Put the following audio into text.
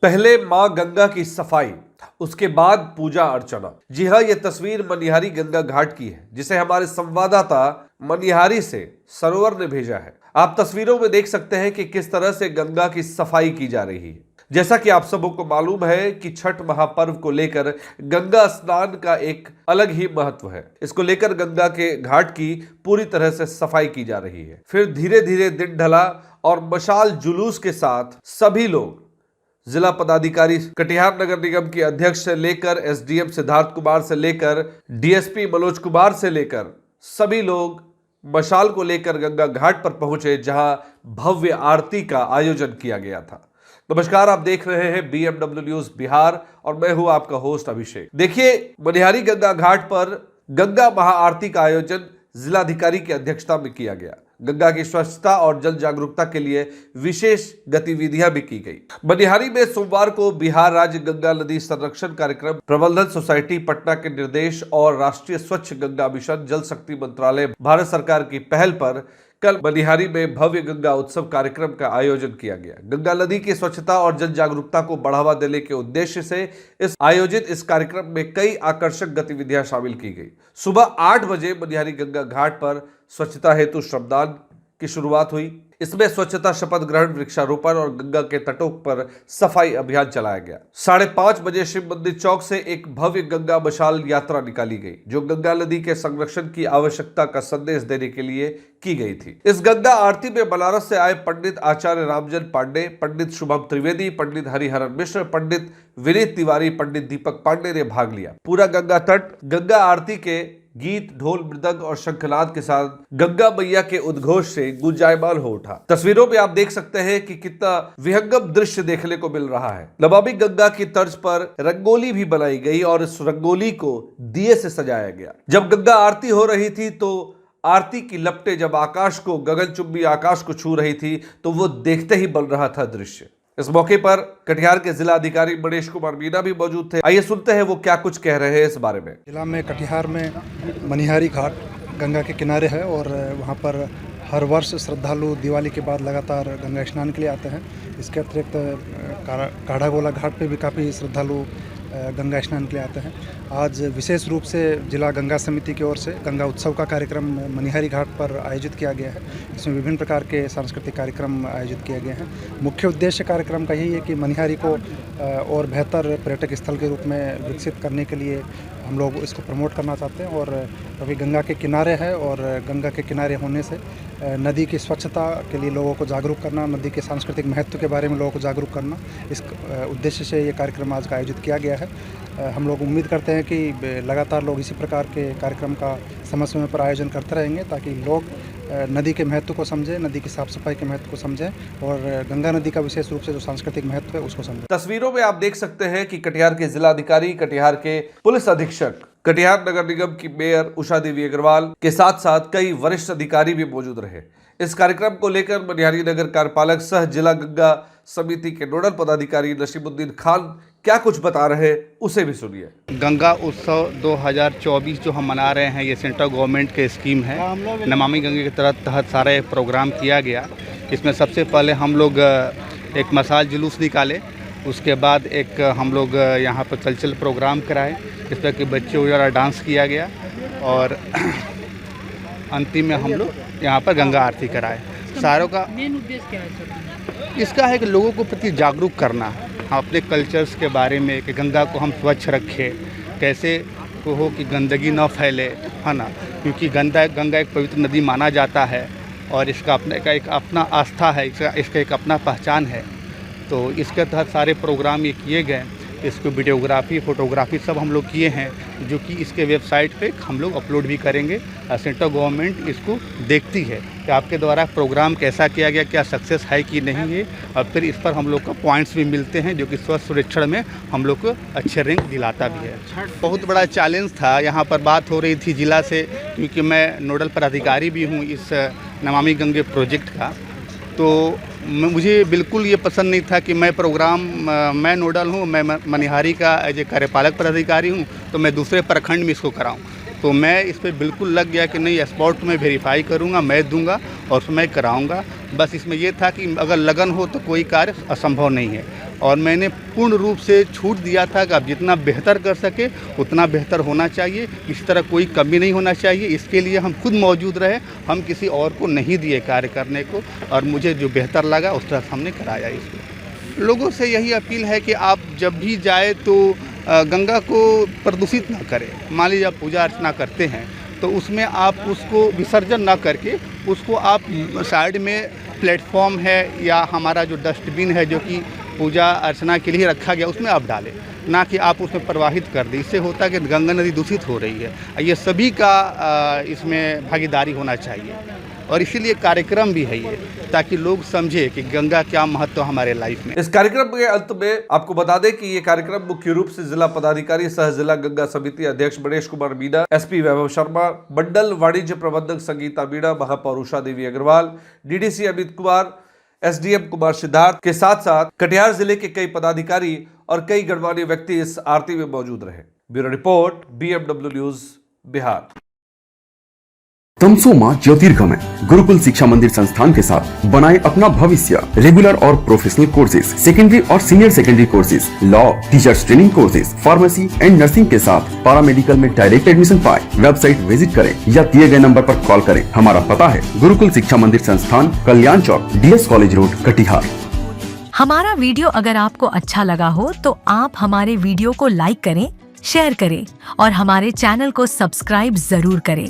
पहले मां गंगा की सफाई, उसके बाद पूजा अर्चना। जी हां, यह तस्वीर मनिहारी गंगा घाट की है, जिसे हमारे संवाददाता मनिहारी से सरोवर ने भेजा है। आप तस्वीरों में देख सकते हैं कि किस तरह से गंगा की सफाई की जा रही है। जैसा कि आप सबों को मालूम है कि छठ महापर्व को लेकर गंगा स्नान का एक अलग ही महत्व है। इसको लेकर गंगा के घाट की पूरी तरह से सफाई की जा रही है। फिर धीरे धीरे दिन ढला और मशाल जुलूस के साथ सभी लोग, जिला पदाधिकारी कटिहार नगर निगम के अध्यक्ष से लेकर एसडीएम सिद्धार्थ कुमार से लेकर डीएसपी मनोज कुमार से लेकर सभी लोग मशाल को लेकर गंगा घाट पर पहुंचे, जहां भव्य आरती का आयोजन किया गया था। नमस्कार, आप देख रहे हैं BMW न्यूज बिहार और मैं हूं आपका होस्ट अभिषेक। देखिए, मनिहारी गंगा घाट पर गंगा महाआरती का आयोजन जिलाधिकारी की अध्यक्षता में किया गया। गंगा की स्वच्छता और जल जागरूकता के लिए विशेष गतिविधियां भी की गई। मनिहारी में सोमवार को बिहार राज्य गंगा नदी संरक्षण कार्यक्रम प्रबंधन सोसाइटी पटना के निर्देश और राष्ट्रीय स्वच्छ गंगा मिशन जल शक्ति मंत्रालय भारत सरकार की पहल पर कल मनिहारी में भव्य गंगा उत्सव कार्यक्रम का आयोजन किया गया। गंगा नदी की स्वच्छता और जन जागरूकता को बढ़ावा देने के उद्देश्य से इस कार्यक्रम में कई आकर्षक गतिविधियां शामिल की गई। सुबह 8 बजे मनिहारी गंगा घाट पर स्वच्छता हेतु श्रमदान की शुरुआत हुई। इसमें स्वच्छता शपथ ग्रहण, वृक्षारोपण और गंगा के तटों पर सफाई अभियान चलाया गया। 5:30 बजे शिव मंदिर चौक से एक भव्य गंगा मशाल यात्रा निकाली गई, जो गंगा नदी के संरक्षण की आवश्यकता का संदेश देने के लिए की गई थी। इस गंगा आरती में बनारस से आए पंडित आचार्य रामजन पांडे, पंडित शुभम त्रिवेदी, पंडित हरिहरन मिश्र, पंडित विनीत तिवारी, पंडित दीपक पांडे ने भाग लिया। पूरा गंगा तट गंगा आरती के गीत, ढोल, मृदंग और शंखनाद के साथ गंगा मैया के उद्घोष से गुंजायमान हो उठा। तस्वीरों में आप देख सकते हैं कि कितना विहंगम दृश्य देखने को मिल रहा है। नमामि गंगा की तर्ज पर रंगोली भी बनाई गई और इस रंगोली को दिए से सजाया गया। जब गंगा आरती हो रही थी तो आरती की लपटें जब आकाश को, गगनचुंबी आकाश को छू रही थी, तो वो देखते ही बन रहा था दृश्य। इस मौके पर कटिहार के जिला अधिकारी मनीष कुमार मीना भी मौजूद थे। आइए सुनते हैं वो क्या कुछ कह रहे हैं इस बारे में। जिला में कटिहार में मनिहारी घाट गंगा के किनारे है और वहाँ पर हर वर्ष श्रद्धालु दिवाली के बाद लगातार गंगा स्नान के लिए आते हैं। इसके अतिरिक्त काढ़ागोला घाट पे भी काफ़ी श्रद्धालु गंगा स्नान के लिए आते हैं। आज विशेष रूप से जिला गंगा समिति की ओर से गंगा उत्सव का कार्यक्रम मनिहारी घाट पर आयोजित किया गया है। इसमें विभिन्न प्रकार के सांस्कृतिक कार्यक्रम आयोजित किए गए हैं। मुख्य उद्देश्य कार्यक्रम का यही है कि मनिहारी को और बेहतर पर्यटक स्थल के रूप में विकसित करने के लिए हम लोग इसको प्रमोट करना चाहते हैं। और अभी गंगा के किनारे है और गंगा के किनारे होने से नदी की स्वच्छता के लिए लोगों को जागरूक करना, नदी के सांस्कृतिक महत्व के बारे में लोगों को जागरूक करना, इस उद्देश्य से ये कार्यक्रम आज का आयोजित किया गया है। हम लोग उम्मीद करते हैं कि लगातार लोग इसी प्रकार के कार्यक्रम का समय समय पर आयोजन करते रहेंगे, ताकि लोग नदी के महत्व को समझें, नदी की साफ सफाई के महत्व को समझें और गंगा नदी का विशेष रूप से जो सांस्कृतिक महत्व है उसको समझें। तस्वीरों में आप देख सकते हैं कि कटिहार के जिलाधिकारी, कटिहार के पुलिस अधीक्षक, कटिहार नगर निगम की मेयर उषा देवी अग्रवाल के साथ साथ कई वरिष्ठ अधिकारी भी मौजूद रहे। इस कार्यक्रम को लेकर मनिहारी नगर कार्यपालक सह जिला गंगा समिति के नोडल पदाधिकारी नसीमुद्दीन खान क्या कुछ बता रहे हैं, उसे भी सुनिए। गंगा उत्सव 2024 जो हम मना रहे हैं, ये सेंट्रल गवर्नमेंट के स्कीम है। नमामि गंगा के तहत सारे प्रोग्राम किया गया। इसमें सबसे पहले हम लोग एक मशाल जुलूस निकाले, उसके बाद एक हम लोग यहाँ पर कल्चरल प्रोग्राम कराए, जिस पर कि बच्चों वगैरह डांस किया गया और अंतिम में हम लोग यहाँ पर गंगा आरती कराए। सारों का मेन उद्देश्य क्या है सर? इसका है कि लोगों को प्रति जागरूक करना, अपने कल्चर्स के बारे में, कि गंगा को हम स्वच्छ रखें, कैसे को हो कि गंदगी न फैले, है ना, क्योंकि गंगा एक पवित्र नदी माना जाता है और इसका एक अपना आस्था है, इसका एक अपना पहचान है। तो इसके तहत सारे प्रोग्राम ये किए गए। इसको वीडियोग्राफी, फोटोग्राफी सब हम लोग किए हैं, जो कि इसके वेबसाइट पे हम लोग अपलोड भी करेंगे। सेंट्रल गवर्नमेंट इसको देखती है कि आपके द्वारा प्रोग्राम कैसा किया गया, क्या सक्सेस है कि नहीं है, और फिर इस पर हम लोग को पॉइंट्स भी मिलते हैं, जो कि स्वास्थ्य सर्वेक्षण में हम लोग को अच्छे रैंक दिलाता भी है। बहुत बड़ा चैलेंज था, यहाँ पर बात हो रही थी जिला से, क्योंकि मैं नोडल पदाधिकारी भी हूँ इस नमामि गंगे प्रोजेक्ट का, तो मुझे बिल्कुल ये पसंद नहीं था कि मैं नोडल हूँ, मैं मनिहारी का एज ए कार्यपालक पदाधिकारी हूँ, तो मैं दूसरे प्रखंड में इसको कराऊँ। तो मैं इस पर बिल्कुल लग गया कि नहीं, स्पॉट में वेरीफाई करूँगा, मैं दूंगा और मैं कराऊँगा। बस इसमें ये था कि अगर लगन हो तो कोई कार्य असंभव नहीं है, और मैंने पूर्ण रूप से छूट दिया था कि आप जितना बेहतर कर सके उतना बेहतर होना चाहिए, इस तरह कोई कमी नहीं होना चाहिए। इसके लिए हम खुद मौजूद रहे, हम किसी और को नहीं दिए कार्य करने को, और मुझे जो बेहतर लगा उस तरह हमने कराया। इसको लोगों से यही अपील है कि आप जब भी जाए तो गंगा को प्रदूषित ना करें। मान लीजिए आप पूजा अर्चना करते हैं तो उसमें आप उसको विसर्जन ना करके उसको आप साइड में प्लेटफॉर्म है या हमारा जो डस्टबिन है जो कि पूजा अर्चना के लिए रखा गया, उसमें आप डालें, ना कि आप उसमें प्रवाहित कर दें। इससे होता है कि गंगा नदी दूषित हो रही है। ये सभी का इसमें भागीदारी होना चाहिए, और इसीलिए कार्यक्रम भी है ये, ताकि लोग समझे कि गंगा क्या महत्व हमारे लाइफ में। इस कार्यक्रम के अंत में आपको बता दें कि ये कार्यक्रम मुख्य रूप से जिला पदाधिकारी सह जिला गंगा समिति अध्यक्ष गणेश कुमार मीणा, एसपी वैभव शर्मा, मंडल वाणिज्य प्रबंधक संगीता मीणा, महापौर उषा देवी अग्रवाल, डीडीसी अमित कुमार, एसडीएम कुमार सिद्धार्थ के साथ साथ कटिहार जिले के कई पदाधिकारी और कई गणमान्य व्यक्ति इस आरती में मौजूद रहे। Bureau report, BMW news, Bihar. तमसो मां ज्योतिर्गमय गुरुकुल शिक्षा मंदिर संस्थान के साथ बनाए अपना भविष्य। रेगुलर और प्रोफेशनल कोर्सेज, सेकेंडरी और senior secondary courses, law, teachers training courses, pharmacy and nursing के साथ पैरामेडिकल में डायरेक्ट एडमिशन पाए। वेबसाइट विजिट करें या दिए गए नंबर पर कॉल करें। हमारा पता है गुरुकुल शिक्षा मंदिर संस्थान, कल्याण चौक, DS कॉलेज रोड, कटिहार। हमारा वीडियो अगर आपको अच्छा लगा हो तो आप हमारे वीडियो को लाइक करें, शेयर करें और हमारे चैनल को सब्सक्राइब जरूर करें।